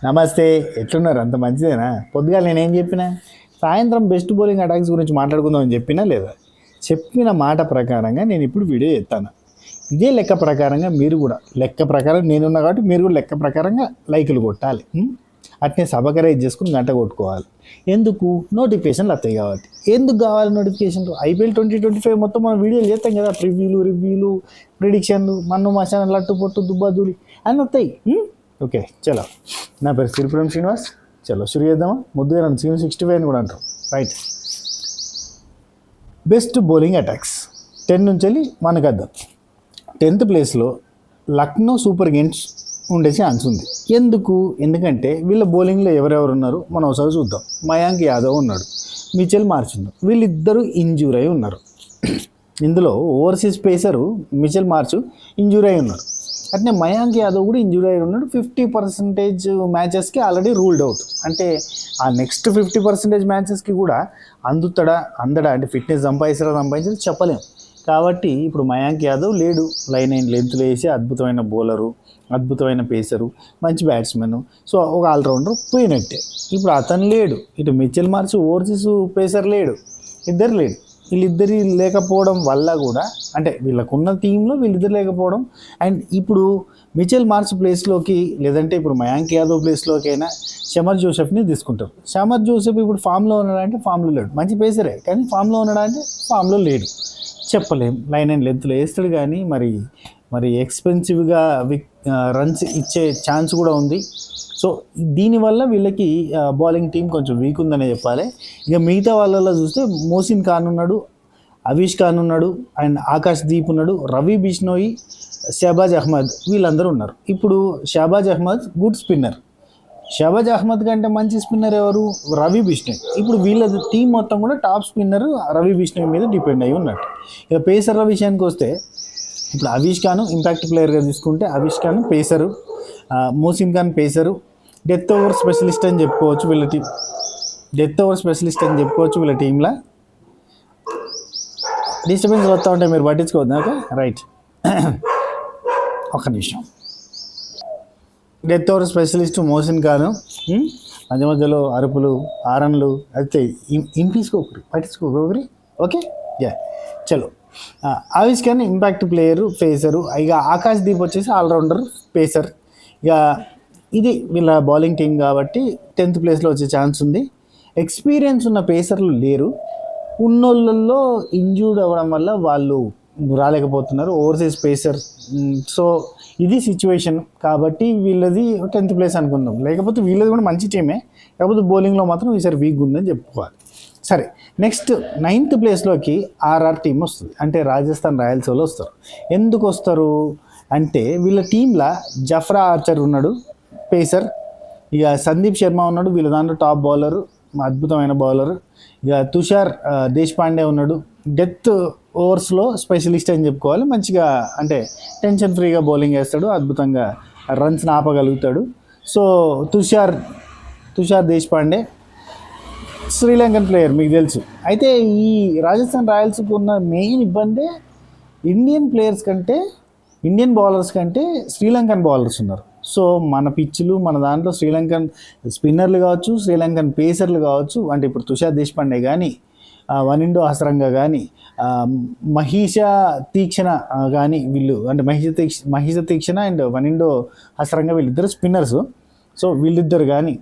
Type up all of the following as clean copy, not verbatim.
నమస్తే, ఎట్లున్నారు? అంత మంచిదేనా? పొద్దుగాల నేనేం చెప్పినా, సాయంత్రం బెస్ట్ బౌలింగ్ అటాక్స్ గురించి మాట్లాడుకుందామని చెప్పినా లేదా? చెప్పిన మాట ప్రకారంగా నేను ఇప్పుడు వీడియో చేస్తాను. ఇదే లెక్క ప్రకారంగా మీరు కూడా లెక్క ప్రకారం నేనున్నా కాబట్టి మీరు కూడా లెక్క ప్రకారంగా లైకులు కొట్టాలి. అట్నే సబకరైజ్ చేసుకుని గంట కొట్టుకోవాలి. ఎందుకు? నోటిఫికేషన్లు వస్తాయి కాబట్టి. ఎందుకు కావాలి నోటిఫికేషన్లు? ఐపీఎల్ 2025 మొత్తం మనం వీడియోలు చేస్తాం కదా, రివ్యూలు ప్రిడిక్షన్లు, మన్ను మశాన లట్టు పొట్టు దుబ్బాదూలి అన్నీ వస్తాయి. ఓకే, చలో. నా పేరు సిరిపురం శ్రీనివాస్. చలో షురు చేద్దామా? ముద్దుగా నన్ను సీన్ 65 అని కూడా అంటారు. రైట్, బెస్ట్ బౌలింగ్ అటాక్స్ 10 నుంచి వెళ్ళి మనకు వద్దాం. 10th ప్లేస్లో లక్నో సూపర్ కింగ్స్ ఉండే ఛాన్స్ ఉంది. ఎందుకంటే వీళ్ళ బౌలింగ్లో ఎవరెవరు ఉన్నారు మనం ఒకసారి చూద్దాం. మయాంక్ యాదవ్ ఉన్నాడు, మిచెల్ మార్ష్ ఉన్నారు. వీళ్ళిద్దరూ ఇంజూర్ అయి ఉన్నారు. ఇందులో overseas pacer Mitchell Marsh injure అయి ఉన్నారు. అట్నే మయాంక్ యాదవ్ కూడా ఇంజూర్ అయి ఉన్నాడు. 50% మ్యాచెస్కి ఆల్రెడీ రూల్డ్ అవుట్. అంటే ఆ నెక్స్ట్ 50% మ్యాచెస్కి కూడా అందడా అంటే ఫిట్నెస్ సంపాదించడం చెప్పలేం. కాబట్టి ఇప్పుడు మయాంక్ యాదవ్ లేడు. లైన్ 9 లెంత్లు వేసి అద్భుతమైన బౌలరు, అద్భుతమైన పేసరు, మంచి బ్యాట్స్మెన్. సో ఒక ఆల్రౌండర్ పోయినట్టే. ఇప్పుడు అతను లేడు. ఇటు మిచెల్ మార్చ్ ఓవర్సీస్ పేసర్ లేడు, ఇద్దరు లేడు. వీళ్ళిద్దరి లేకపోవడం వల్ల కూడా, అంటే వీళ్ళకున్న టీంలో వీళ్ళిద్దరు లేకపోవడం, అండ్ ఇప్పుడు మిచెల్ మార్చ్ ప్లేస్లోకి లేదంటే ఇప్పుడు మయాంక్ యాదవ్ ప్లేస్లోకైనా షమర్ జోసెఫ్ని తీసుకుంటారు. షమర్ జోసెఫ్ ఇప్పుడు ఫామ్లో ఉన్నాడంటే ఫామ్లో లేడు. మంచి పేసరే కానీ ఫామ్లో ఉన్నాడంటే ఫామ్లో లేడు. చెప్పలేం. లైన్ 9 లెంత్లో వేస్తాడు కానీ మరి ఎక్స్పెన్సివ్గా రన్స్ ఇచ్చే ఛాన్స్ కూడా ఉంది. సో దీనివల్ల వీళ్ళకి బౌలింగ్ టీం కొంచెం వీక్ ఉందనే చెప్పాలి. ఇక మిగతా వాళ్ళలో చూస్తే మోసిన్ ఖాన్ ఉన్నాడు, అవీష్ ఖాన్ ఉన్నాడు, అండ్ ఆకాష్ దీప్ ఉన్నాడు, రవి బిష్నోయి, షహబాజ్ అహ్మద్, వీళ్ళందరూ ఉన్నారు. ఇప్పుడు షహబాజ్ అహ్మద్ గుడ్ స్పిన్నర్. షహబాజ్ అహ్మద్ కంటే మంచి స్పిన్నర్ ఎవరు? రవి బిష్నోయ్. ఇప్పుడు వీళ్ళ టీం మొత్తం కూడా టాప్ స్పిన్నర్ రవి బిష్నోయ్ మీద డిపెండ్ అయి ఉన్నట్టు. ఇక పేసర్ల విషయానికి వస్తే ఇప్పుడు అవీష్ ఖాన్ ఇంపాక్ట్ ప్లేయర్గా తీసుకుంటే Avesh Khan pacer, Mohsin Khan pacer, death over specialist అని చెప్పుకోవచ్చు వీళ్ళ టీంలో. డిస్టర్బెన్స్ వస్తూ ఉంటాయి, మీరు పట్టించుకోవద్దు. Okay, right. ఒక్క నిమిషం. Death over specialist Mohsin Khan. మధ్య మధ్యలో అరుపులు, ఆరన్లు అయితే పట్టించుకోకరి. ఓకే, యా, చలో. Avesh Khan impact player, pacer. ఇక ఆకాష్ దీప్ వచ్చేసి ఆల్రౌండర్, పేసర్. ఇక ఇది వీళ్ళ బౌలింగ్ టీం కాబట్టి 10th ప్లేస్లో వచ్చే ఛాన్స్ ఉంది. ఎక్స్పీరియన్స్ ఉన్న పేసర్లు లేరు. ఉన్నోళ్ళల్లో ఇంజూర్డ్ అవ్వడం వల్ల వాళ్ళు రాలేకపోతున్నారు, ఓవర్సీస్ పేసర్. సో ఇది సిచ్యువేషన్. కాబట్టి వీళ్ళది 10th ప్లేస్ అనుకుందాం. లేకపోతే వీళ్ళది కూడా మంచి టీమే, కాకపోతే బౌలింగ్లో మాత్రం ఈసారి వీక్ ఉందని చెప్పుకోవాలి. సరే, నెక్స్ట్ 9th ప్లేస్లోకి ఆర్ఆర్ టీం వస్తుంది. అంటే రాజస్థాన్ రాయల్స్ వాళ్ళు వస్తారు. ఎందుకు వస్తారు అంటే వీళ్ళ టీంలో జఫ్రా ఆర్చర్ ఉన్నాడు, పేసర్. ఇక సందీప్ శర్మ ఉన్నాడు, వీళ్ళ దాంట్లో టాప్ బౌలరు, అద్భుతమైన బౌలరు. ఇక తుషార్ దేశపాండే ఉన్నాడు, డెత్ ఓవర్స్లో స్పెషలిస్ట్ అని చెప్పుకోవాలి. మంచిగా అంటే టెన్షన్ ఫ్రీగా బౌలింగ్ వేస్తాడు, అద్భుతంగా రన్స్ ఆపగలుగుతాడు. So Tushar Deshpande Sri Lankan player, మీకు తెలుసు. అయితే ఈ రాజస్థాన్ రాయల్స్కి ఉన్న మెయిన్ ఇబ్బందే ఇండియన్ బౌలర్స్ కంటే శ్రీలంకన్ బౌలర్స్ ఉన్నారు. సో మన పిచ్చులు, మన దాంట్లో శ్రీలంకన్ స్పిన్నర్లు కావచ్చు, శ్రీలంకన్ పేసర్లు కావచ్చు. అంటే ఇప్పుడు తుషార్ దేశపాండే కానీ, వనిండో హసరంగా కానీ, మహీష తీక్షణ కానీ, వీళ్ళు అంటే మహీష తీక్షణ అండ్ వనిండో హసరంగా వీళ్ళిద్దరు స్పిన్నర్స్. సో వీళ్ళిద్దరు కానీ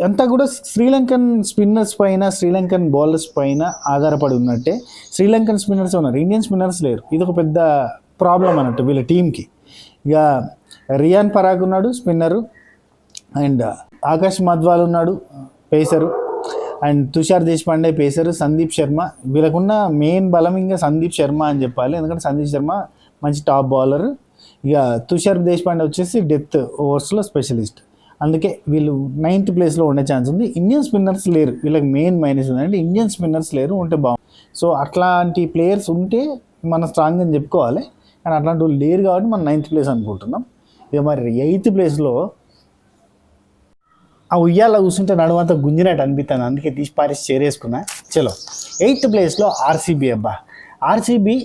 అంతా కూడా శ్రీలంకన్ స్పిన్నర్స్ పైన, శ్రీలంకన్ బౌలర్స్ పైన ఆధారపడి ఉన్నట్టే. శ్రీలంకన్ స్పిన్నర్స్ ఉన్నారు, ఇండియన్ స్పిన్నర్స్ లేరు. ఇది ఒక పెద్ద ప్రాబ్లం అన్నట్టు వీళ్ళ టీంకి. ఇక రియాన్ పరాగ్ ఉన్నాడు, స్పిన్నరు. అండ్ ఆకాష్ మద్వాల్ ఉన్నాడు, pacer. And Tushar Deshpande pacer, Sandeep Sharma. వీళ్ళకున్న మెయిన్ బలం ఇంకా సందీప్ శర్మ అని చెప్పాలి. ఎందుకంటే సందీప్ శర్మ మంచి టాప్ బౌలర్. ఇక తుషార్ దేశపాండే వచ్చేసి డెత్ ఓవర్స్లో స్పెషలిస్ట్. అందుకే వీళ్ళు 9th ప్లేస్లో ఉండే ఛాన్స్ ఉంది. ఇండియన్ స్పిన్నర్స్ లేరు, వీళ్ళకి మెయిన్ మైనస్ ఉందంటే ఇండియన్ స్పిన్నర్స్ లేరు, ఉంటే బాగుంది. సో అట్లాంటి ప్లేయర్స్ ఉంటే మనం స్ట్రాంగ్ అని చెప్పుకోవాలి. కానీ అట్లాంటి వాళ్ళు లేరు కాబట్టి మనం 9th ప్లేస్ అనుకుంటున్నాం. ఇక మరి 8th ప్లేస్లో ఆ ఉయ్యాల కూర్చుంటే నడుమంతా గుంజినట్టు అనిపిస్తాను, అందుకే తీసి పారేసి చేరేసుకున్నా. చలో, 8th ప్లేస్లో ఆర్సీబీ. ఆర్సీబీ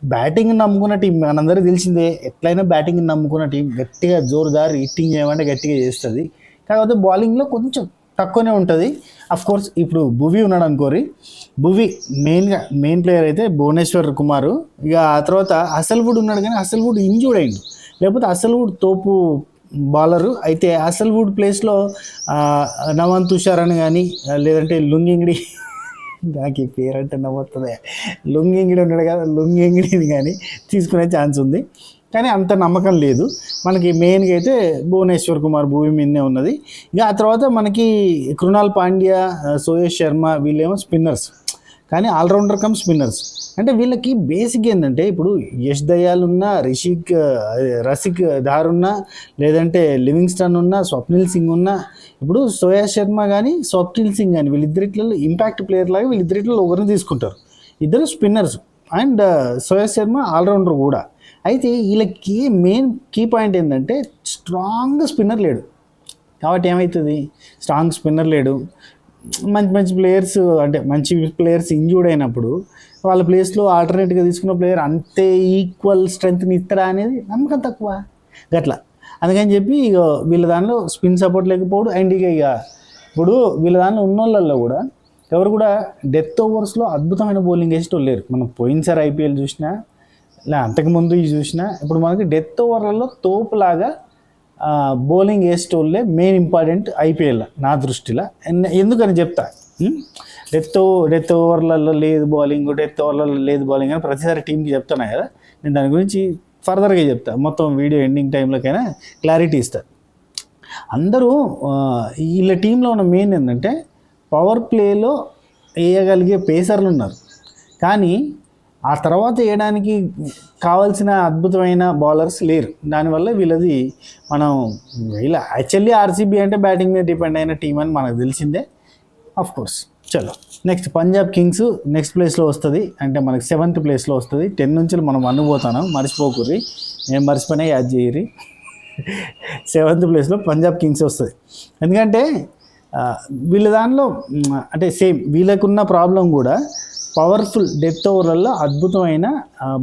బ్యాటింగ్ నమ్ముకున్న టీం మనందరికీ తెలిసిందే, ఎట్లయినా బ్యాటింగ్ నమ్ముకున్న టీం గట్టిగా జోరుదారు హిట్టింగ్ చేయమంటే గట్టిగా చేస్తుంది. కాకపోతే బౌలింగ్లో కొంచెం తక్కువనే ఉంటుంది. కోర్స్ ఇప్పుడు భువి ఉన్నాడు అనుకోరి, భువి మెయిన్ ప్లేయర్ అయితే భువనేశ్వర్ కుమార్. ఇక ఆ తర్వాత హసల్వుడ్ ఉన్నాడు, కానీ హసల్వుడ్ ఇంజూర్డ్ అయిండు. లేకపోతే హసల్వుడ్ తోపు బౌలరు. అయితే హసల్వుడ్ ప్లేస్లో నవన్ తుషార్ అని కానీ, లేదంటే లుంగింగిడి, నాకు ఈ పేరు అంటే నవ్వుతుంది, లుంగింగిడి ఉన్నాడు కదా, లుంగింగిడిని కానీ తీసుకునే ఛాన్స్ ఉంది. కానీ అంత నమ్మకం లేదు మనకి. మెయిన్గా అయితే భువనేశ్వర్ కుమార్ భూమి మీదనే ఉన్నది. ఇక ఆ తర్వాత మనకి కృణాల్ పాండ్యా, సోయేష్ శర్మ వీళ్ళేమో స్పిన్నర్స్, కానీ ఆల్రౌండర్ కమ్ స్పిన్నర్స్. అంటే వీళ్ళకి బేసిక్ ఏంటంటే ఇప్పుడు యష్ దయాల్ ఉన్నా, రసిక్ ధార్ ఉన్నా, లేదంటే లివింగ్స్టన్ ఉన్నా, స్వప్నిల్ సింగ్ ఉన్నా, ఇప్పుడు సోయేష్ శర్మ కానీ స్వప్నిల్ సింగ్ కానీ వీళ్ళిద్దరిట్లో ఇంపాక్ట్ ప్లేయర్ లాగా వీళ్ళిద్దరిట్లో ఒకరిని తీసుకుంటారు. ఇద్దరు స్పిన్నర్స్ అండ్ సోయేష్ శర్మ ఆల్రౌండర్ కూడా. అయితే వీళ్ళకి మెయిన్ కీ పాయింట్ ఏంటంటే స్ట్రాంగ్ స్పిన్నర్ లేడు. కాబట్టి ఏమవుతుంది, స్ట్రాంగ్ స్పిన్నర్ లేడు, మంచి ప్లేయర్స్ అంటే మంచి ప్లేయర్స్ ఇంజూర్డ్ అయినప్పుడు వాళ్ళ ప్లేస్లో ఆల్టర్నేట్గా తీసుకున్న ప్లేయర్ అంతే ఈక్వల్ స్ట్రెంగ్త్ని ఇస్తారా అనేది నమ్మకం తక్కువ గట్లా. అందుకని చెప్పి ఇక వీళ్ళ దానిలో స్పిన్ సపోర్ట్ లేకపోవడం. అండ్ ఇక ఇప్పుడు వీళ్ళ దానిలో ఉన్న వాళ్ళల్లో కూడా ఎవరు కూడా డెత్ ఓవర్స్లో అద్భుతమైన బౌలింగ్ వేసేటోళ్ళు లేరు. మనం పోయినసారి ఐపీఎల్ చూసినా, అంతకుముందు ఇది చూసినా, ఇప్పుడు మనకి డెత్ ఓవర్లలో తోపులాగా బౌలింగ్ వేసేటోళ్ళే మెయిన్ ఇంపార్టెంట్ ఐపీఎల్ నా దృష్టిలో. ఎందుకని చెప్తా, డెత్ ఓవర్లలో లేదు బౌలింగ్, డెత్ ఓవర్లలో లేదు బౌలింగ్ అని ప్రతిసారి టీంకి చెప్తున్నా కదా. నేను దాని గురించి ఫర్దర్గా చెప్తా, మొత్తం వీడియో ఎండింగ్ టైంలోకైనా క్లారిటీ ఇస్తా. అందరూ వీళ్ళ టీంలో ఉన్న మెయిన్ ఏంటంటే పవర్ ప్లేలో వేయగలిగే పేసర్లు ఉన్నారు, కానీ ఆ తర్వాత వేయడానికి కావాల్సిన అద్భుతమైన బౌలర్స్ లేరు. దానివల్ల వీళ్ళది వీళ్ళ యాక్చువల్లీ ఆర్సీబీ అంటే బ్యాటింగ్ మీద డిపెండ్ అయిన టీం అని మనకు తెలిసిందే. కోర్స్ చలో నెక్స్ట్ పంజాబ్ కింగ్స్ నెక్స్ట్ ప్లేస్లో వస్తుంది. అంటే మనకి 7th ప్లేస్లో వస్తుంది. 10 నుంచి మనం అనుపోతాను, మర్చిపోకుర్రి, నేను మర్చిపోయినా యాడ్ చేయరి. 7th ప్లేస్లో పంజాబ్ కింగ్స్ వస్తుంది. ఎందుకంటే వీళ్ళ దానిలో అంటే సేమ్ వీళ్ళకున్న ప్రాబ్లం కూడా పవర్ఫుల్ డెత్ ఓవర్లలో అద్భుతమైన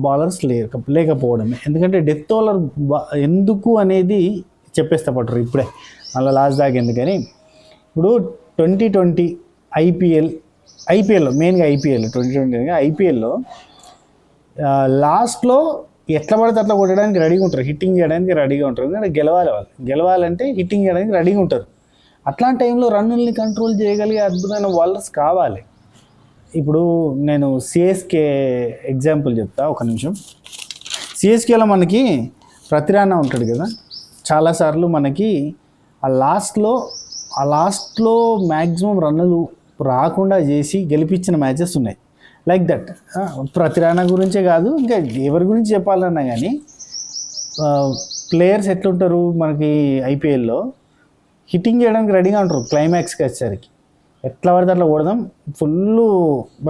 బౌలర్స్ లేకపోవడమే. ఎందుకంటే డెత్ ఓవర్ ఎందుకు అనేది చెప్పేస్తా పట్టరు ఇప్పుడే, మళ్ళీ లాస్ట్ దాకా ఎందుకని. ఇప్పుడు 2020 ఐపీఎల్లో మెయిన్గా ఐపీఎల్ 2020 ఐపీఎల్లో లాస్ట్లో ఎట్లా పడితే అట్లా కొట్టడానికి రెడీగా ఉంటారు, హిట్టింగ్ చేయడానికి రెడీగా ఉంటారు. ఎందుకంటే గెలవాలంటే హిట్టింగ్ చేయడానికి రెడీగా ఉంటారు. అట్లాంటి టైంలో రన్నుల్ని కంట్రోల్ చేయగలిగే అద్భుతమైన బౌలర్స్ కావాలి. ఇప్పుడు నేను సిఎస్కే ఎగ్జాంపుల్ చెప్తా, ఒక నిమిషం. సిఎస్కేలో మనకి ప్రతిరానా ఉంటాడు కదా, చాలాసార్లు మనకి ఆ లాస్ట్లో మ్యాక్సిమం రన్నులు రాకుండా చేసి గెలిపించిన మ్యాచెస్ ఉన్నాయి. లైక్ దట్ ప్రతిరానా గురించే కాదు, ఇంకా ఎవరి గురించి చెప్పాలన్నా కానీ ప్లేయర్స్ ఎట్లుంటారు మనకి ఐపీఎల్లో, హిట్టింగ్ చేయడానికి రెడీగా ఉంటారు. క్లైమాక్స్కి వచ్చేసరికి ఎట్లా పడితే అట్లా కొడదాం, ఫుల్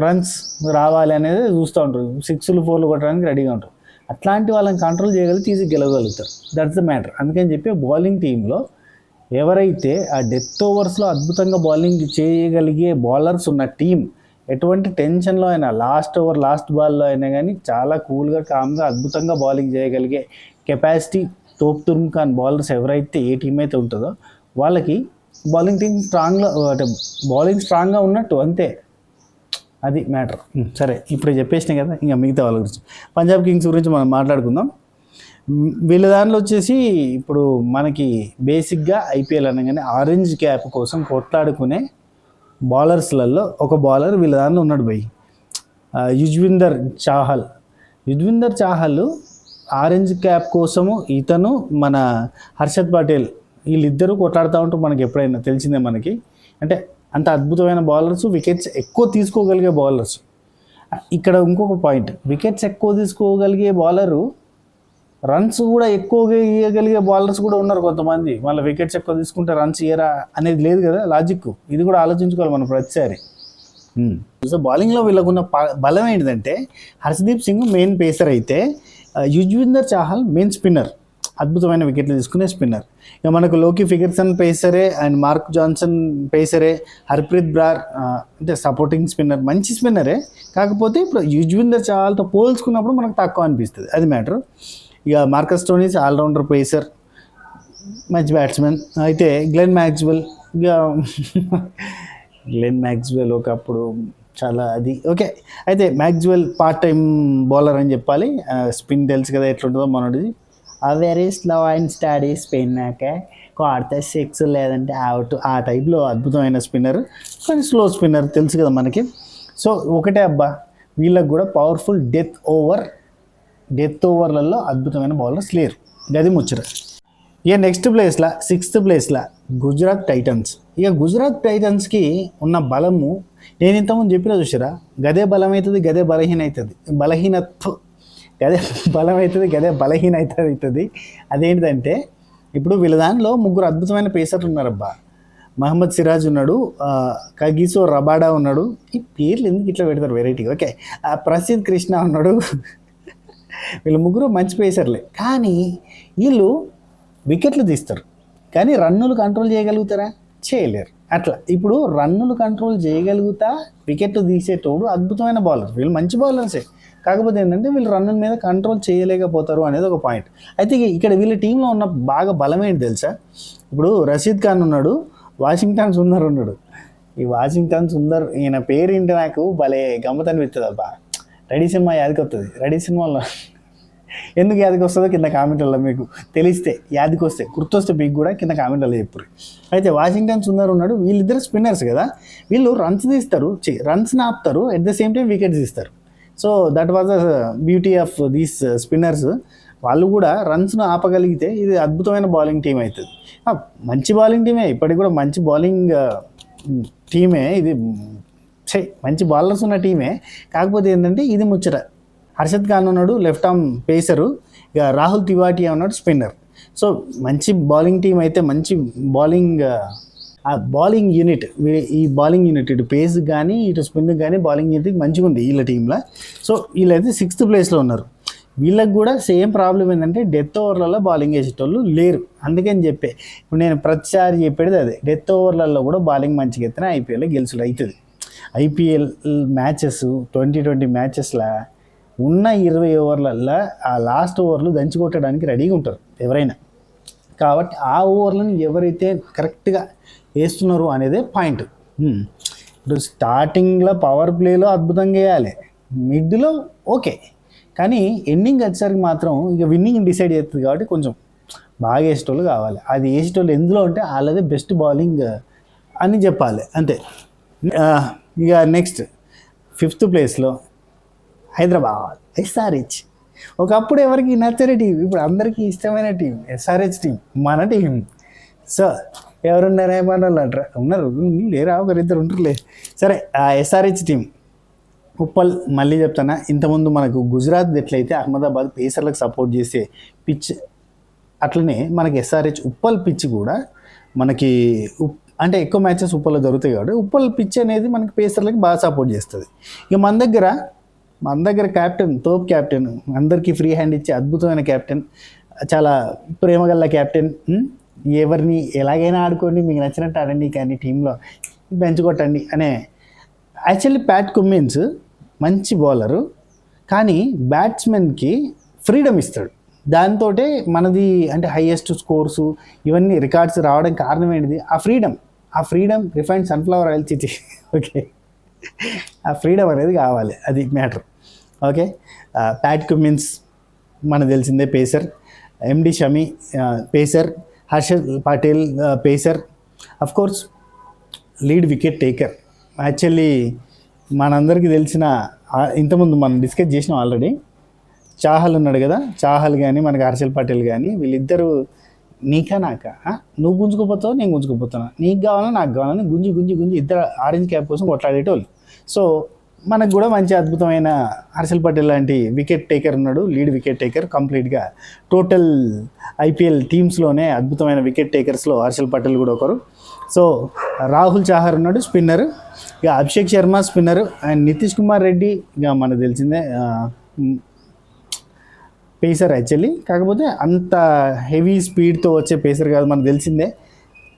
రన్స్ రావాలి అనేది చూస్తూ ఉంటారు, 6లు 4లు కొట్టడానికి రెడీగా ఉంటారు. అట్లాంటి వాళ్ళని కంట్రోల్ చేయగలిగి తీసి గెలవగలుగుతారు. That's the matter. అందుకని చెప్పి బౌలింగ్ టీంలో ఎవరైతే ఆ డెత్ ఓవర్స్లో అద్భుతంగా బౌలింగ్ చేయగలిగే బౌలర్స్ ఉన్న టీం ఎటువంటి టెన్షన్లో అయినా లాస్ట్ బాల్లో అయినా కానీ చాలా కూల్గా కామ్గా అద్భుతంగా బౌలింగ్ చేయగలిగే కెపాసిటీ తోపుతుర్మ్ ఖాన్ బౌలర్స్ ఎవరైతే ఏ టీం అయితే ఉంటుందో వాళ్ళకి బౌలింగ్ టీం బౌలింగ్ స్ట్రాంగ్గా ఉన్నట్టు అంతే, అది మ్యాటర్. సరే ఇప్పుడు చెప్పేసినాయి కదా, ఇంకా మిగతా వాళ్ళ గురించి పంజాబ్ కింగ్స్ గురించి మనం మాట్లాడుకుందాం. వీళ్ళ దాంట్లో వచ్చేసి ఇప్పుడు మనకి బేసిక్గా ఐపీఎల్ అనగానే ఆరెంజ్ క్యాప్ కోసం కొట్లాడుకునే బౌలర్స్లలో ఒక బౌలర్ వీళ్ళ దాంట్లో ఉన్నాడు భయ్, యుజ్వేందర్ చాహల్ ఆరెంజ్ క్యాప్ కోసము ఇతను మన హర్షద్ పటేల్ వీళ్ళిద్దరూ కొట్లాడుతూ ఉంటారు. మనకి ఎప్పుడైనా తెలిసిందే మనకి, అంటే అంత అద్భుతమైన బౌలర్స్, వికెట్స్ ఎక్కువ తీసుకోగలిగే బౌలర్స్. ఇక్కడ ఇంకొక పాయింట్, వికెట్స్ ఎక్కువ తీసుకోగలిగే బౌలరు రన్స్ కూడా ఎక్కువగా ఇవ్వగలిగే బౌలర్స్ కూడా ఉన్నారు కొంతమంది. వాళ్ళ వికెట్స్ ఎక్కువ తీసుకుంటే రన్స్ ఇయ్యరా అనేది లేదు కదా లాజిక్, ఇది కూడా ఆలోచించుకోవాలి మనం ప్రతిసారి. సో బౌలింగ్లో వీళ్ళకున్న బలం ఏంటిదంటే హర్షదీప్ సింగ్ మెయిన్ పేసర్ అయితే యుజ్వేందర్ చాహల్ మెయిన్ స్పిన్నర్. అద్భుతమైన వికెట్లు తీసుకునే స్పిన్నర్. ఇక మనకు లోకి ఫిగర్సన్ పేసరే అండ్ మార్క్ జాన్సన్ పేసరే, హర్ప్రీత్ బ్రార్ అంటే సపోర్టింగ్ స్పిన్నర్, మంచి స్పిన్నరే. కాకపోతే ఇప్పుడు యుజ్వేంద్ర చాహల్తో పోల్చుకున్నప్పుడు మనకు తక్కువ అనిపిస్తుంది, అది మ్యాటర్. ఇక మార్కస్ స్టోయినిస్ ఆల్రౌండర్ పేసర్, మంచి బ్యాట్స్మెన్. అయితే గ్లెన్ మ్యాక్స్వెల్, ఇక గ్లెన్ మ్యాక్స్వెల్ ఒకప్పుడు చాలా అది ఓకే. అయితే మ్యాక్స్వెల్ పార్ట్ టైం బౌలర్ అని చెప్పాలి. స్పిన్ తెలుసు కదా ఎట్లుంటుందో మనది. ఆ వెరీ స్లో అండ్ స్టడీ స్పిన్నాకే కొడితే సిక్స్ లేదంటే అవుట్, ఆ టైప్లో అద్భుతమైన స్పిన్నర్, కానీ స్లో స్పిన్నర్ తెలుసు కదా మనకి. సో ఒకటే అబ్బా, వీళ్ళకి కూడా పవర్ఫుల్ డెత్ ఓవర్లలో అద్భుతమైన బౌలర్స్ లేరు, గది ముచ్చట. ఇక నెక్స్ట్ ప్లేస్లో 6th ప్లేస్లో గుజరాత్ టైటన్స్. ఇక గుజరాత్ టైటన్స్కి ఉన్న బలము నేను ఇంతకుముందు చెప్పిన చూసారా, గదే బలమవుతుంది గదే గదే బలహీన అవుతుంది. అదేంటిదంటే ఇప్పుడు వీళ్ళ దానిలో 3 అద్భుతమైన పేసర్లు ఉన్నారబ్బా. మహమ్మద్ సిరాజ్ ఉన్నాడు, కగిసో రబాడా ఉన్నాడు. ఈ పేర్లు ఎందుకు ఇట్లా పెడతారు వెరైటీగా, ఓకే. ప్రసిద్ధ్ కృష్ణ ఉన్నాడు. వీళ్ళు 3 మంచి పేసర్లే, కానీ వీళ్ళు వికెట్లు తీస్తారు, కానీ రన్నులు కంట్రోల్ చేయగలుగుతారా? చేయలేరు. అట్లా ఇప్పుడు రన్నులు కంట్రోల్ చేయగలుగుతా వికెట్లు తీసేటోడు అద్భుతమైన బౌలర్. వీళ్ళు మంచి బౌలర్సే, కాకపోతే ఏంటంటే వీళ్ళు రన్నుల మీద కంట్రోల్ చేయలేకపోతారు అనేది ఒక పాయింట్. అయితే ఇక్కడ వీళ్ళ టీంలో ఉన్న బాగా బలమేంటి తెలుసా? ఇప్పుడు రషీద్ ఖాన్ ఉన్నాడు, వాషింగ్టన్ సుందర్ ఉన్నాడు. ఈ వాషింగ్టన్ సుందర్ ఈయన పేరు ఏంటి నాకు భలే గమ్మత్ అనిపిస్తుంది అబ్బా. రెడీ సినిమా యాదికి వస్తుంది. రెడీ సినిమాలో ఎందుకు యాదికి వస్తుందో కింద కామెంట్లలో మీకు తెలిస్తే, యాదికి వస్తే గుర్తొస్తే మీకు కూడా కింద కామెంట్లలో చెప్పురు. అయితే వాషింగ్టన్ సుందర్ ఉన్నాడు, వీళ్ళిద్దరు స్పిన్నర్స్ కదా, వీళ్ళు రన్స్ తీస్తారు, రన్స్ని ఆపుతారు, at the same time wickets తీస్తారు. So that was the beauty of these spinners. వాళ్ళు కూడా రన్స్ను ఆపగలిగితే ఇది అద్భుతమైన బౌలింగ్ టీం అవుతుంది. మంచి బౌలింగ్ టీమే, ఇప్పటికి కూడా మంచి బౌలింగ్ టీమే ఇది, మంచి బౌలర్స్ ఉన్న టీమే. కాకపోతే ఏంటంటే ఇది ముచ్చట. హర్షద్ ఖాన్ ఉన్నాడు లెఫ్ట్ ఆర్మ్ పేసరు, ఇక రాహుల్ తివాటియా ఉన్నాడు స్పిన్నర్. సో మంచి బౌలింగ్ టీం అయితే, మంచి బౌలింగ్ యూనిట్, ఈ బౌలింగ్ యూనిట్ ఇటు పేస్ కానీ ఇటు స్పిన్ కానీ బౌలింగ్ యూనిట్ మంచిగా ఉంది వీళ్ళ టీంలో. సో వీళ్ళైతే 6th ప్లేస్లో ఉన్నారు. వీళ్ళకి కూడా సేమ్ ప్రాబ్లం ఏంటంటే డెత్ ఓవర్లలో బౌలింగ్ వేసేటోళ్ళు లేరు. అందుకని ఇప్పుడు నేను ప్రతిసారి చెప్పేది అదే, డెత్ ఓవర్లలో కూడా బౌలింగ్ మంచిగా ఎత్తినా ఐపీఎల్లో గెలుచుడు అవుతుంది. ఐపీఎల్ మ్యాచెస్ 2020 మ్యాచెస్లో ఉన్న 20 ఓవర్లల్లో ఆ లాస్ట్ ఓవర్లు దంచుకొట్టడానికి రెడీగా ఉంటారు ఎవరైనా. కాబట్టి ఆ ఓవర్లను ఎవరైతే కరెక్ట్గా వేస్తున్నారు అనేదే పాయింట్. ఇప్పుడు స్టార్టింగ్లో పవర్ ప్లేలో అద్భుతంగా వేయాలి, మిడ్లో ఓకే, కానీ ఎండింగ్ వచ్చేసరికి మాత్రం ఇక విన్నింగ్ డిసైడ్ చేస్తుంది. కాబట్టి కొంచెం బాగా వేసేటోళ్ళు కావాలి. అది వేసేటోళ్ళు ఎందులో ఉంటే వాళ్ళదే బెస్ట్ బౌలింగ్ అని చెప్పాలి, అంతే. ఇక నెక్స్ట్ 5th ప్లేస్లో హైదరాబాద్ ఎస్ఆర్హెచ్. ఒకప్పుడు ఎవరికి నచ్చని టీం, ఇప్పుడు అందరికీ ఇష్టమైన టీం ఎస్ఆర్హెచ్ టీం, మన టీం. సో ఎవరున్నారా ఏమన్నా అంటారా, ఉన్నారు లేరా, ఒకరిద్దరు ఉంటారులే. సరే, ఆ ఎస్ఆర్హెచ్ టీం ఉప్పల్, మళ్ళీ చెప్తానా, ఇంతకుముందు మనకు గుజరాత్ ఎట్లయితే అహ్మదాబాద్ పేసర్లకు సపోర్ట్ చేసే పిచ్, అట్లనే మనకి ఎస్ఆర్హెచ్ ఉప్పల్ పిచ్ కూడా మనకి అంటే ఎక్కువ మ్యాచెస్ ఉప్పల్లో జరుగుతాయి కాబట్టి ఉప్పల్ పిచ్ అనేది మనకి పేసర్లకి బాగా సపోర్ట్ చేస్తుంది. ఇక మన దగ్గర క్యాప్టెన్, తోప్ క్యాప్టెన్, అందరికీ ఫ్రీ హ్యాండ్ ఇచ్చే అద్భుతమైన క్యాప్టెన్, చాలా ప్రేమగల్ల క్యాప్టెన్. ఎవరిని ఎలాగైనా ఆడుకోండి, మీకు నచ్చినట్టు ఆడండి, కానీ టీంలో బెంచ్ కొట్టండి అనే. యాక్చువల్లీ ప్యాట్ కుమ్మిన్స్ మంచి బౌలరు, కానీ బ్యాట్స్మెన్కి ఫ్రీడమ్ ఇస్తాడు. దాంతో మనది అంటే హైయెస్ట్ స్కోర్సు ఇవన్నీ రికార్డ్స్ రావడానికి కారణం ఏంటిది? ఆ ఫ్రీడమ్ రిఫైన్డ్ సన్ఫ్లవర్ ఆయిల్ చిచి, ఓకే, ఆ ఫ్రీడమ్ అనేది కావాలి, అది మ్యాటర్, ఓకే. ప్యాట్ కుమ్మిన్స్ మనకు తెలిసిందే pacer, MD Shami pacer, Harshad Patel pacer, of course lead wicket taker. Actually మనందరికీ తెలిసిన, ఇంతకుముందు మనం డిస్కస్ చేసినాం ఆల్రెడీ, చాహల్ ఉన్నాడు కదా, చాహల్ కానీ మనకి హర్షల్ పటేల్ కానీ, వీళ్ళిద్దరూ నీకా నాకా, నువ్వు గుంజుకుపోతావు నేను గుంజుకుపోతాను, నీకు కావాలా నాకు కావాలని గుంజి ఇద్దరు ఆరెంజ్ క్యాప్ కోసం కొట్లాడేటోళ్ళు. సో మనకు కూడా మంచి అద్భుతమైన హర్షల్ పటేల్ లాంటి వికెట్ టేకర్ ఉన్నాడు, లీడ్ వికెట్ టేకర్. కంప్లీట్గా టోటల్ ఐపీఎల్ టీమ్స్లోనే అద్భుతమైన వికెట్ టేకర్స్లో హర్షల్ పటేల్ కూడా ఒకరు. సో రాహుల్ చాహర్ ఉన్నాడు స్పిన్నర్, ఇక అభిషేక్ శర్మ స్పిన్నర్, అండ్ నితీష్ కుమార్ రెడ్డి ఇక మనకు తెలిసిందే పేసర్ యాక్చువల్లీ, కాకపోతే అంత హెవీ స్పీడ్తో వచ్చే పేసర్ కాదు, మనకు తెలిసిందే.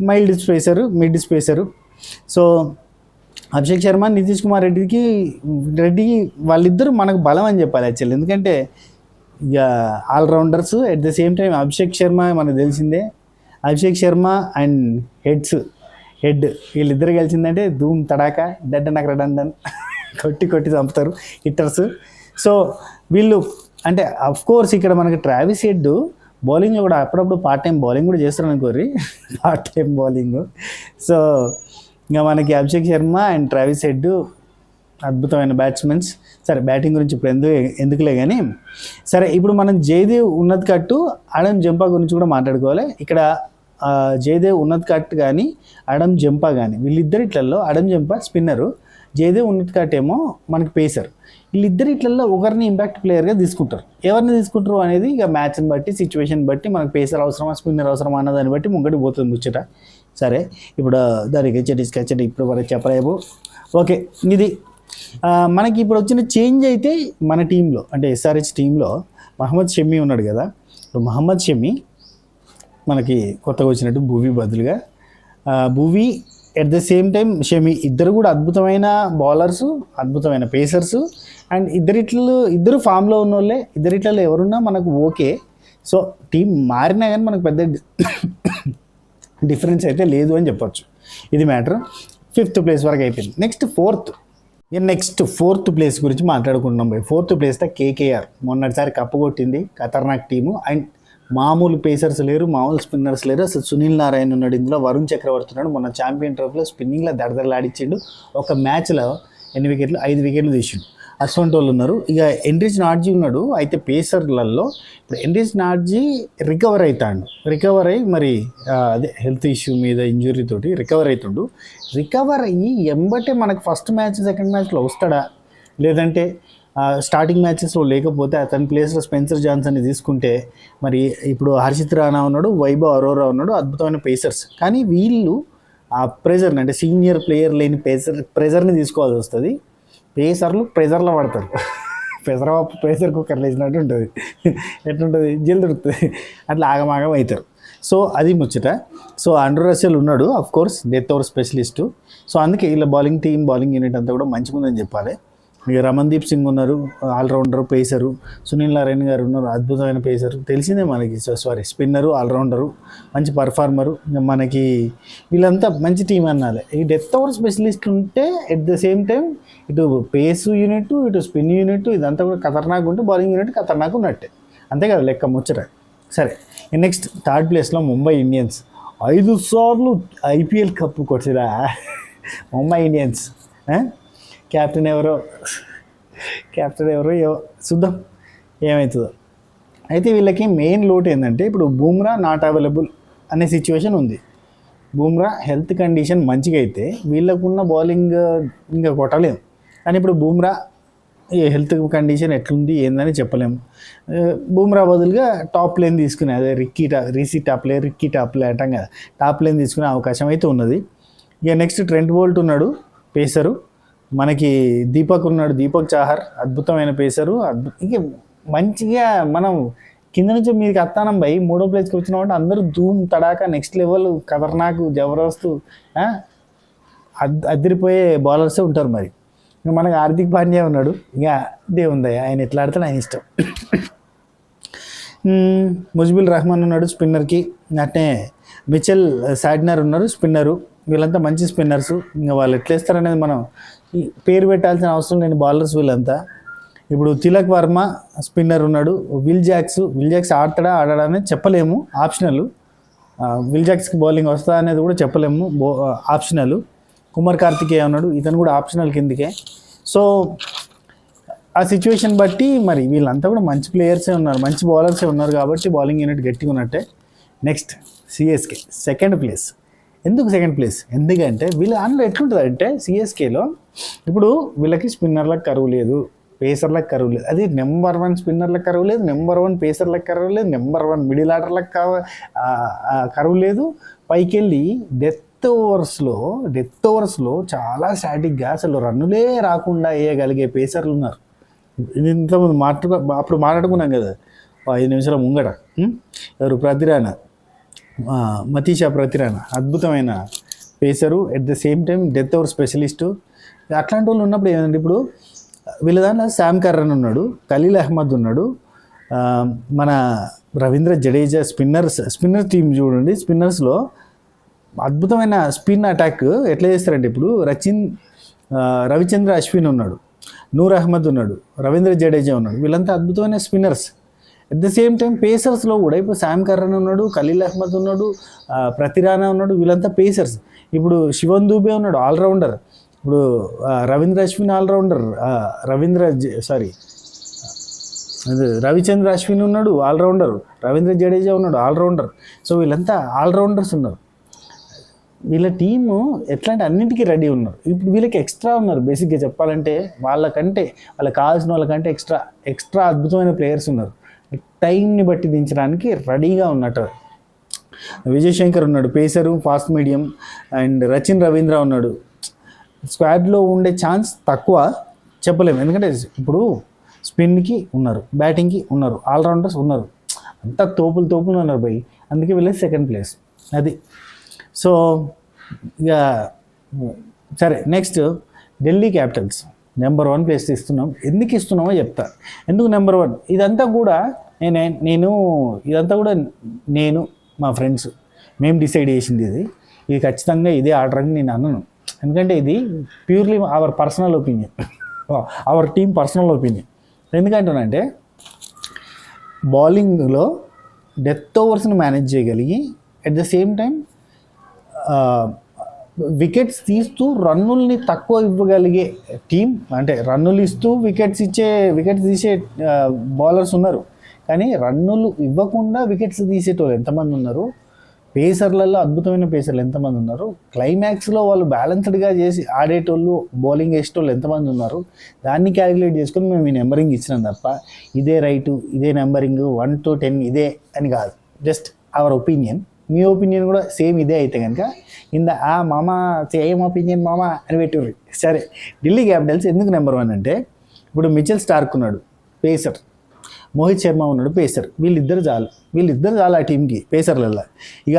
మైల్డ్ స్పేసరు, మిడ్ స్పేసరు. సో అభిషేక్ శర్మ, నితీష్ కుమార్ రెడ్డి వాళ్ళిద్దరూ మనకు బలం అని చెప్పాలి యాక్చువల్లీ. ఎందుకంటే ఇక allrounders. At the same time Abhishek Sharma మనకు తెలిసిందే. అభిషేక్ శర్మ అండ్ హెడ్ వీళ్ళిద్దరు కలిసిందంటే ధూమ్ తడాక డెడ్ నాకు రెడండన్ కొట్టి చంపుతారు హిట్టర్స్. సో వీళ్ళు అంటే అఫ్ కోర్స్ ఇక్కడ మనకి ట్రావిస్ హెడ్ బౌలింగ్లో కూడా అప్పుడప్పుడు పార్ట్ టైం బౌలింగ్ కూడా చేస్తారు అనుకోర్రి, పార్ట్ టైం బౌలింగ్. సో ఇంకా మనకి Abhishek Sharma and Travis head అద్భుతమైన బ్యాట్స్మెన్స్. సరే బ్యాటింగ్ గురించి ఇప్పుడు ఎందుకులే కానీ, సరే ఇప్పుడు మనం జయదేవ్ ఉన్నత్ కట్టు ఆడమ్ జంపా గురించి కూడా మాట్లాడుకోవాలి. ఇక్కడ జయదేవ్ ఉన్నత్ కట్ కానీ ఆడమ్ జంపా కానీ వీళ్ళిద్దరిట్లలో Adam Zampa spinner, Jaydev Unadkat ఏమో మనకి పేసర్. వీళ్ళిద్దరిట్లలో ఒకరిని ఇంపాక్ట్ ప్లేయర్గా తీసుకుంటారు. ఎవరిని తీసుకుంటారు అనేది ఇక మ్యాచ్ని బట్టి, సిచ్యువేషన్ బట్టి, మనకు పేసర్ అవసరమా స్పిన్నర్ అవసరమా అన్న దాన్ని బట్టి ముంగడి పోతుంది ముచ్చట. సరే ఇప్పుడు దానికి డిస్కషన్ ఇప్పుడు వరకు చెప్పలేము. ఓకే, ఇది మనకి ఇప్పుడు వచ్చిన చేంజ్ అయితే మన టీంలో అంటే ఎస్ఆర్హెచ్ టీంలో మహమ్మద్ షమీ ఉన్నాడు కదా. ఇప్పుడు మహమ్మద్ షమీ మనకి కొత్తగా వచ్చినట్టు భువీ బదులుగా Bhuvi at the same time Shami ఇద్దరు కూడా అద్భుతమైన బౌలర్స్, అద్భుతమైన పేసర్స్. అండ్ ఇద్దరు ఫామ్లో ఉన్న వాళ్ళే. ఇద్దరిట్లలో ఎవరున్నా మనకు ఓకే. సో టీం మారినా కానీ మనకు పెద్ద డిఫరెన్స్ అయితే లేదు అని చెప్పొచ్చు. ఇది మ్యాటర్. 5th ప్లేస్ వరకు అయిపోయింది. నెక్స్ట్ ఫోర్త్ ప్లేస్ గురించి మాట్లాడుకుంటున్నాం. 4th ప్లేస్లో కేకేఆర్ మొన్నటిసారి కప్పు కొట్టింది, ఖతర్నాక్ టీము. అండ్ మామూలు పేసర్స్ లేరు, మామూలు స్పిన్నర్స్ లేరు. అసలు సునీల్ నారాయణ ఉన్నాడు ఇందులో, వరుణ్ చక్రవర్తి ఉన్నాడు. మొన్న ఛాంపియన్ ట్రోఫీలో స్పిన్నింగ్లో దడదడలాడిచ్చిండు. ఒక మ్యాచ్లో 8 వికెట్లు 5 వికెట్లు తీసిండు. అటువంటి వాళ్ళు ఉన్నారు. ఇక ఎన్రిచ్ నార్జీ ఉన్నాడు. అయితే పేసర్లలో ఇప్పుడు ఎన్రిచ్ నార్జీ రికవర్ అయ్యి మరి అదే హెల్త్ ఇష్యూ మీద ఇంజురీ తోటి రికవర్ అయ్యి ఎంబటే మనకు ఫస్ట్ మ్యాచ్ సెకండ్ మ్యాచ్లో వస్తాడా, లేదంటే స్టార్టింగ్ మ్యాచెస్లో లేకపోతే అతని ప్లేస్లో స్పెన్సర్ జాన్సన్ని తీసుకుంటే, మరి ఇప్పుడు హర్షిత్ రాణా ఉన్నాడు, వైభవ్ అరోరా ఉన్నాడు, అద్భుతమైన పేసర్స్. కానీ వీళ్ళు ఆ ప్రెజర్ని అంటే సీనియర్ ప్లేయర్ లేని ప్రెజర్ని తీసుకోవాల్సి వస్తుంది. పేసర్లు ప్రెజర్లో పడతారు. ప్రెజర్ కుక్కర్లు వేసినట్టు ఉంటుంది. ఎట్లుంటుంది, జల్ది దొరుకుతుంది, అట్లా ఆగమాగం అవుతారు. సో అది ముచ్చట. సో ఆండ్రూ రసెల్ ఉన్నాడు, of course death over specialist. So అందుకే ఇలా బౌలింగ్ యూనిట్ అంతా కూడా మంచిగా ఉందని చెప్పాలి. ఇక రమన్దీప్ సింగ్ ఉన్నారు, ఆల్రౌండరు, పేసరు. సునీల్ నారాయణ గారు ఉన్నారు, అద్భుతమైన పేసరు, తెలిసిందే మనకి. స్పిన్నరు, ఆల్రౌండరు, మంచి పర్ఫార్మరు. మనకి వీళ్ళంతా మంచి టీం అనాలి. ఈ డెత్ ఓవర్ స్పెషలిస్ట్ ఉంటే ఎట్ ద సేమ్ టైం ఇటు పేసు యూనిట్, ఇటు స్పిన్ యూనిట్, ఇదంతా కూడా ఖతర్నాక్ ఉంటే బౌలింగ్ యూనిట్ ఖతర్నాక్ ఉన్నట్టే. అంతే కదా లెక్క ముచ్చట. సరే నెక్స్ట్ 3rd ప్లేస్లో ముంబై ఇండియన్స్. 5 సార్లు IPL కప్పు కొట్టిరా ముంబై ఇండియన్స్. క్యాప్టెన్ ఎవరో చూద్దాం ఏమవుతుందో. అయితే వీళ్ళకి మెయిన్ లోటు ఏంటంటే ఇప్పుడు బూమ్రా నాట్ అవైలబుల్ అనే సిచ్యువేషన్ ఉంది. బూమ్రా హెల్త్ కండిషన్ మంచిగా అయితే వీళ్ళకున్న బౌలింగ్ ఇంకా కొట్టలేము. కానీ ఇప్పుడు బూమ్రా ఈ హెల్త్ కండిషన్ ఎట్లుంది ఏందని చెప్పలేము. బూమ్రా బదులుగా టాప్ లేన్ తీసుకునే, అదే రిక్కీ టాప్ లే అంటాం కదా, టాప్ లేన్ తీసుకునే అవకాశం అయితే ఉన్నది. ఇక నెక్స్ట్ ట్రెంట్ బోల్ట్ ఉన్నాడు పేసరు. మనకి దీపక్ చాహర్ అద్భుతమైన పేసరు. ఇక మంచిగా మనం కింద నుంచి మీదకి అత్తానం పోయి 3వ ప్లేస్కి వచ్చినామంటే అందరూ ధూమ్ తడాక నెక్స్ట్ లెవెల్ ఖతర్నాక్ జబర్దస్త్ అదిరిపోయే బౌలర్సే ఉంటారు. మరి ఇంకా మనకి హార్దిక్ పాండ్యా ఉన్నాడు. ఇక దేవుందయ్య, ఆయన ఎట్లా ఆడతాడు ఆయన ఇష్టం. ముజిబుల్ రహమాన్ ఉన్నాడు స్పిన్నర్కి. అట్నే మిచెల్ సాడ్నర్ ఉన్నారు స్పిన్నరు. వీళ్ళంతా మంచి స్పిన్నర్స్. ఇంకా వాళ్ళు ఎట్లేస్తారనేది మనం పేరు పెట్టాల్సిన అవసరం లేని బౌలర్స్ వీళ్ళంతా. ఇప్పుడు తిలక్ వర్మ స్పిన్నర్ ఉన్నాడు. విల్ జాక్స్ ఆడతాడా అనేది చెప్పలేము, ఆప్షనల్. విల్ జాక్స్కి బౌలింగ్ వస్తా అనేది కూడా చెప్పలేము, ఆప్షనల్. కుమార్ కార్తికేయ ఉన్నాడు, ఇతను కూడా ఆప్షనల్ కిందికే. సో ఆ సిచ్యువేషన్ బట్టి మరి వీళ్ళంతా కూడా మంచి ప్లేయర్సే ఉన్నారు, మంచి బౌలర్సే ఉన్నారు కాబట్టి బౌలింగ్ యూనిట్ గట్టిగా ఉన్నట్టే. Next CSK 2nd place. ఎందుకు 2nd ప్లేస్? ఎందుకంటే వీళ్ళ అందులో ఎట్లుంటుంది అంటే సిఎస్కేలో ఇప్పుడు వీళ్ళకి స్పిన్నర్లకు కరువు లేదు, పేసర్లకు కరువు లేదు. అది నెంబర్ 1 స్పిన్నర్లకు కరువు లేదు, నెంబర్ 1 పేసర్లకు కరువు లేదు, నెంబర్ 1 మిడిల్ ఆర్డర్లకు కరువు లేదు. పైకి వెళ్ళి డెత్ ఓవర్స్లో చాలా స్టాటిక్గా అసలు రన్నులే రాకుండా వేయగలిగే పేసర్లు ఉన్నారు. ఇంతకుముందు అప్పుడు మాట్లాడుకున్నాం కదా, 5 నిమిషాల ముంగట ఎవరు ప్రతిరానా మతీషా ప్రతిరానా అద్భుతమైన pacer, at the same time death over specialist. అట్లాంటి వాళ్ళు ఉన్నప్పుడు ఏంటంటే ఇప్పుడు వీళ్ళ దాంట్లో శామ్ కర్రన్ ఉన్నాడు, ఖలీల్ అహ్మద్ ఉన్నాడు, మన రవీంద్ర జడేజా స్పిన్నర్ టీం చూడండి. స్పిన్నర్స్లో అద్భుతమైన స్పిన్ అటాక్ ఎట్లా చేస్తారంటే ఇప్పుడు రవిచంద్ర అశ్విన్ ఉన్నాడు, నూర్ అహ్మద్ ఉన్నాడు, రవీంద్ర జడేజా ఉన్నాడు, వీళ్ళంతా అద్భుతమైన spinners. At the same time పేసర్స్లో కూడా ఇప్పుడు శామ్ కర్రన్ ఉన్నాడు, ఖలీల్ అహ్మద్ ఉన్నాడు, ప్రతిరానా ఉన్నాడు, వీళ్ళంతా పేసర్స్. ఇప్పుడు శివన్ దూబే ఉన్నాడు ఆల్రౌండర్, ఇప్పుడు రవీంద్ర అశ్విన్ ఆల్రౌండర్, రవిచంద్ర అశ్విన్ ఉన్నాడు ఆల్రౌండర్, రవీంద్ర జడేజా ఉన్నాడు ఆల్రౌండర్. సో వీళ్ళంతా ఆల్రౌండర్స్ ఉన్నారు. వీళ్ళ టీము ఎట్లా అంటే అన్నింటికీ రెడీ ఉన్నారు. ఇప్పుడు వీళ్ళకి ఎక్స్ట్రా ఉన్నారు. బేసిక్గా చెప్పాలంటే వాళ్ళకి కావాల్సిన వాళ్ళకంటే ఎక్స్ట్రా అద్భుతమైన ప్లేయర్స్ ఉన్నారు. టైంని బట్టి దించడానికి రెడీగా ఉన్నట్టు. విజయ్ శంకర్ ఉన్నాడు pacer, fast medium, and Rachin Ravindra ఉన్నాడు. స్క్వాడ్లో ఉండే ఛాన్స్ తక్కువ చెప్పలేము, ఎందుకంటే ఇప్పుడు స్పిన్కి ఉన్నారు, బ్యాటింగ్కి ఉన్నారు, ఆల్రౌండర్స్ ఉన్నారు, అంతా తోపులు ఉన్నారు బై. అందుకే వీళ్ళకి సెకండ్ ప్లేస్ అది. సో ఇక సరే, next Delhi Capitals number 1 place ఇస్తున్నాం. ఎందుకు ఇస్తున్నామో చెప్తా. ఎందుకు నెంబర్ 1? ఇదంతా కూడా నేను మా ఫ్రెండ్స్ మేము డిసైడ్ చేసింది. ఇది ఖచ్చితంగా ఇదే ఆర్డర్ అని నేను అన్నాను. ఎందుకంటే ఇది purely our personal opinion, our team personal opinion. ఎందుకంటానంటే బౌలింగ్లో డెత్ ఓవర్స్ని మేనేజ్ చేయగలిగి at the same time wickets తీస్తూ రన్నుల్ని తక్కువ ఇవ్వగలిగే టీం, అంటే రన్నులు ఇస్తూ వికెట్స్ తీసే బౌలర్స్ ఉన్నారు. కానీ రన్నులు ఇవ్వకుండా వికెట్స్ తీసేటోళ్ళు ఎంతమంది ఉన్నారు? పేసర్లలో అద్భుతమైన పేసర్లు ఎంతమంది ఉన్నారు? క్లైమాక్స్లో వాళ్ళు బ్యాలెన్స్డ్గా చేసి ఆడేటోళ్ళు, బౌలింగ్ వేసేటోళ్ళు ఎంతమంది ఉన్నారు? దాన్ని క్యాలిక్యులేట్ చేసుకొని మేము ఈ నెంబరింగ్ ఇచ్చినాం తప్ప ఇదే రైటు, ఇదే నెంబరింగ్ 1 to 10 ఇదే అని కాదు. Just our opinion. Me opinion కూడా సేమ్ ఇదే అయితే కనుక మామ సేమ్ ఒపీనియన్ మామ అని పెట్టుర్రి. సరే, ఢిల్లీ క్యాపిటల్స్ ఎందుకు నెంబర్ 1 అంటే ఇప్పుడు మిచెల్ స్టార్క్ ఉన్నాడు పేసర్, మోహిత్ శర్మ ఉన్నాడు పేసర్, వీళ్ళిద్దరు చాలు ఆ టీంకి పేసర్లలో. ఇక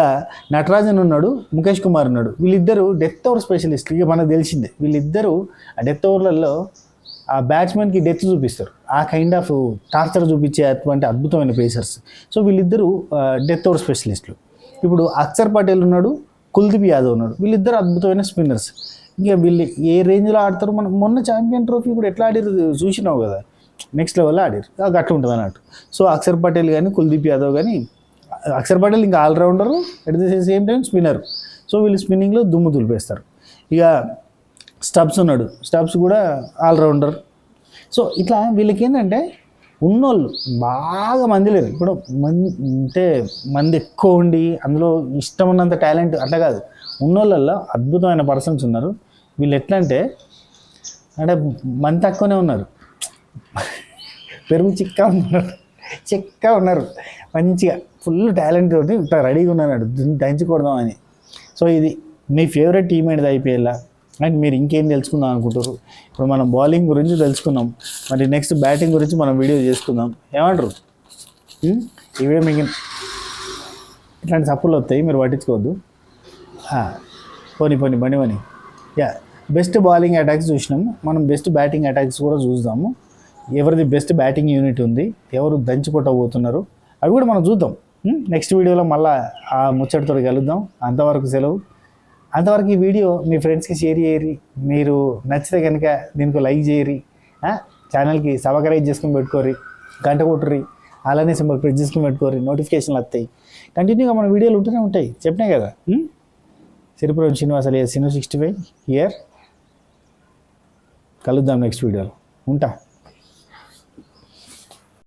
నటరాజన్ ఉన్నాడు, ముఖేష్ కుమార్ ఉన్నాడు, వీళ్ళిద్దరూ డెత్ ఓవర్ స్పెషలిస్ట్. ఇక మనకు తెలిసిందే వీళ్ళిద్దరూ ఆ డెత్ ఓవర్లలో ఆ బ్యాట్స్మెన్కి డెత్ చూపిస్తారు, ఆ కైండ్ ఆఫ్ టార్చర్ చూపించే అటువంటి అద్భుతమైన పేసర్స్. సో వీళ్ళిద్దరూ డెత్ ఓవర్ స్పెషలిస్టులు. ఇప్పుడు అక్షర్ పటేల్ ఉన్నాడు, కుల్దీప్ యాదవ్ ఉన్నాడు, వీళ్ళిద్దరు అద్భుతమైన స్పిన్నర్స్. ఇంకా వీళ్ళు ఏ రేంజ్లో ఆడతారు, మనం మొన్న ఛాంపియన్ ట్రోఫీ కూడా ఎట్లా ఆడారు చూసినావు కదా, నెక్స్ట్ లెవెల్లో ఆడారు, అట్లా ఉంటుంది అన్నట్టు. సో అక్షర్ పటేల్ కానీ కుల్దీప్ యాదవ్ కానీ, అక్షర్ పటేల్ ఇంకా all-rounder, at the same time spinner. So వీళ్ళు స్పిన్నింగ్లో దుమ్ము దులిపేస్తారు. ఇక స్టబ్స్ ఉన్నాడు, స్టబ్స్ కూడా ఆల్రౌండర్. సో ఇట్లా వీళ్ళకి ఏంటంటే ఉన్నోళ్ళు బాగా మంది లేరు. ఇప్పుడు మంది ఎక్కువ ఉండి అందులో ఇష్టం ఉన్నంత టాలెంట్ అట్లా కాదు, ఉన్నోళ్ళల్లో అద్భుతమైన పర్సన్స్ ఉన్నారు. వీళ్ళు ఎట్లా అంటే మంది తక్కువనే ఉన్నారు, పెరుగు చిక్కా ఉన్నారు, మంచిగా ఫుల్ టాలెంట్ తోటి ఇట్లా రెడీగా ఉన్నారు దంచుకోవడం అని. సో ఇది మీ ఫేవరెట్ టీమ్ ఏంటిది ఐపీఎల్లో, అండ్ మీరు ఇంకేం తెలుసుకుందాం అనుకుంటారు? ఇప్పుడు మనం బౌలింగ్ గురించి తెలుసుకున్నాం, మరి నెక్స్ట్ బ్యాటింగ్ గురించి మనం వీడియో చేసుకుందాం. ఏమంటారు? ఇవే మీకు ఇట్లాంటి సప్పులు వస్తాయి, మీరు పట్టించుకోవద్దు. పోనీ యా, బెస్ట్ బౌలింగ్ అటాక్స్ చూసినాము, మనం బెస్ట్ బ్యాటింగ్ అటాక్స్ కూడా చూద్దాము. ఎవరిది బెస్ట్ బ్యాటింగ్ యూనిట్ ఉంది, ఎవరు దంచి కొట్టబోతున్నారు, అవి కూడా మనం చూద్దాం. నెక్స్ట్ వీడియోలో మళ్ళీ ఆ ముచ్చటితో కలుద్దాం. అంతవరకు సెలవు. అంతవరకు ఈ వీడియో మీ ఫ్రెండ్స్కి షేర్ చేయరి, మీరు నచ్చితే కనుక దీనికి లైక్ చేయరి, ఛానల్కి సబ్స్క్రైబ్ చేసుకుని పెట్టుకోరి, గంట కొట్టుర్రి, అలానే సింబల్ ప్రెస్ చేసుకుని పెట్టుకోరి, నోటిఫికేషన్లు వస్తాయి. కంటిన్యూగా మన వీడియోలు ఉంటూనే ఉంటాయి, చెప్పినాయి కదా. Siripuram Srinivas alias Sinu65 here. కలుద్దాం నెక్స్ట్ వీడియోలో. ఉంటా.